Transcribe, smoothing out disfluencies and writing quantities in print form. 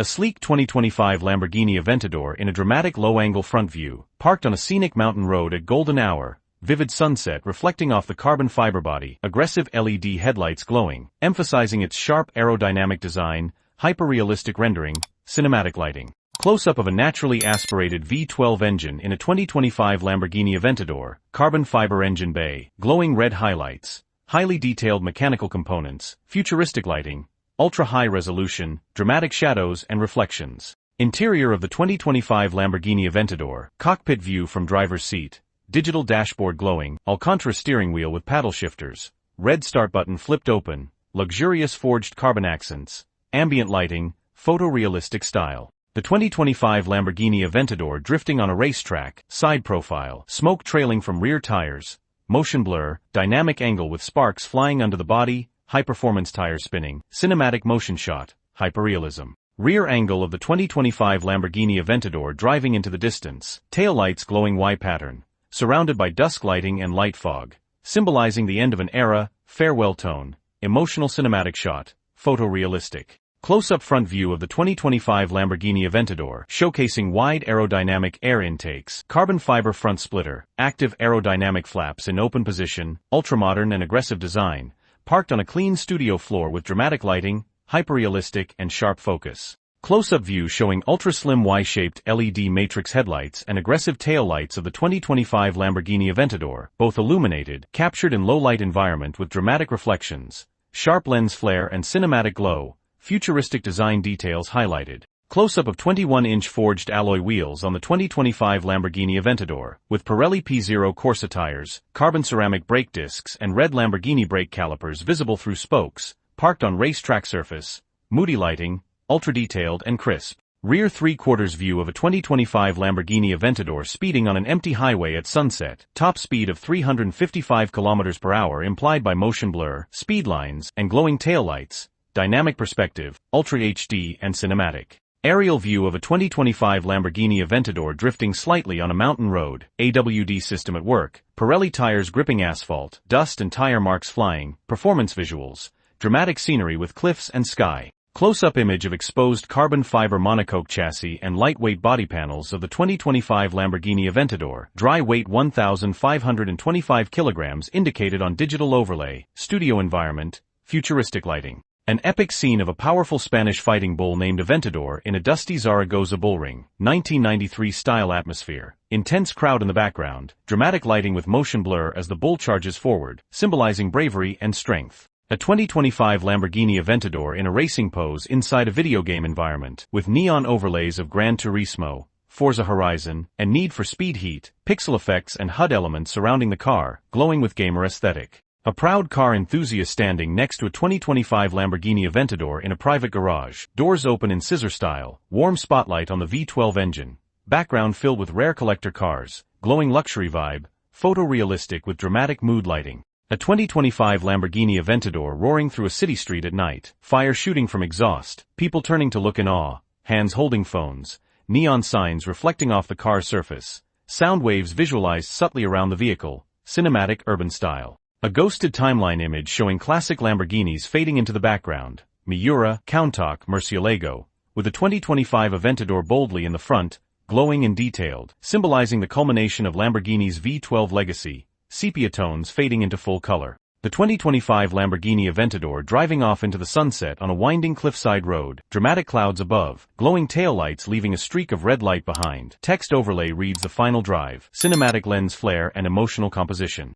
A sleek 2025 Lamborghini Aventador in a dramatic low-angle front view, parked on a scenic mountain road at golden hour, vivid sunset reflecting off the carbon fiber body, aggressive LED headlights glowing, emphasizing its sharp aerodynamic design, hyper-realistic rendering, cinematic lighting. Close-up of a naturally aspirated V12 engine in a 2025 Lamborghini Aventador, carbon fiber engine bay, glowing red highlights, highly detailed mechanical components, futuristic lighting, ultra-high resolution, dramatic shadows and reflections. Interior of the 2025 Lamborghini Aventador, cockpit view from driver's seat, digital dashboard glowing, Alcantara steering wheel with paddle shifters, red start button flipped open, luxurious forged carbon accents, ambient lighting, photorealistic style. The 2025 Lamborghini Aventador drifting on a racetrack, side profile, smoke trailing from rear tires, motion blur, dynamic angle with sparks flying under the body, high-performance tires spinning, cinematic motion shot, hyperrealism. Rear angle of the 2025 Lamborghini Aventador driving into the distance, taillights glowing Y pattern, surrounded by dusk lighting and light fog, symbolizing the end of an era, farewell tone, emotional cinematic shot, photorealistic. Close-up front view of the 2025 Lamborghini Aventador, showcasing wide aerodynamic air intakes, carbon fiber front splitter, active aerodynamic flaps in open position, ultramodern and aggressive design, parked on a clean studio floor with dramatic lighting, hyperrealistic and sharp focus. Close-up view showing ultra-slim Y-shaped LED matrix headlights and aggressive tail lights of the 2025 Lamborghini Aventador, both illuminated, captured in low-light environment with dramatic reflections, sharp lens flare and cinematic glow, futuristic design details highlighted. Close-up of 21-inch forged alloy wheels on the 2025 Lamborghini Aventador, with Pirelli P0 Corsa tires, carbon ceramic brake discs and red Lamborghini brake calipers visible through spokes, parked on racetrack surface, moody lighting, ultra-detailed and crisp. Rear three-quarters view of a 2025 Lamborghini Aventador speeding on an empty highway at sunset, top speed of 355 km/h implied by motion blur, speed lines, and glowing taillights, dynamic perspective, Ultra HD and cinematic. Aerial view of a 2025 Lamborghini Aventador drifting slightly on a mountain road, AWD system at work, Pirelli tires gripping asphalt, dust and tire marks flying, performance visuals, dramatic scenery with cliffs and sky. Close-up image of exposed carbon fiber monocoque chassis and lightweight body panels of the 2025 Lamborghini Aventador, dry weight 1,525 kilograms indicated on digital overlay, studio environment, futuristic lighting. An epic scene of a powerful Spanish fighting bull named Aventador in a dusty Zaragoza bullring, 1993-style atmosphere, intense crowd in the background, dramatic lighting with motion blur as the bull charges forward, symbolizing bravery and strength. A 2025 Lamborghini Aventador in a racing pose inside a video game environment, with neon overlays of Gran Turismo, Forza Horizon, and Need for Speed Heat, pixel effects and HUD elements surrounding the car, glowing with gamer aesthetic. A proud car enthusiast standing next to a 2025 Lamborghini Aventador in a private garage, doors open in scissor style, warm spotlight on the V12 engine, background filled with rare collector cars, glowing luxury vibe, photorealistic with dramatic mood lighting. A 2025 Lamborghini Aventador roaring through a city street at night, fire shooting from exhaust, people turning to look in awe, hands holding phones, neon signs reflecting off the car's surface, sound waves visualized subtly around the vehicle, cinematic urban style. A ghosted timeline image showing classic Lamborghinis fading into the background, Miura, Countach, Murcielago, with the 2025 Aventador boldly in the front, glowing and detailed, symbolizing the culmination of Lamborghini's V12 legacy, sepia tones fading into full color. The 2025 Lamborghini Aventador driving off into the sunset on a winding cliffside road, dramatic clouds above, glowing taillights leaving a streak of red light behind. Text overlay reads the final drive, cinematic lens flare and emotional composition.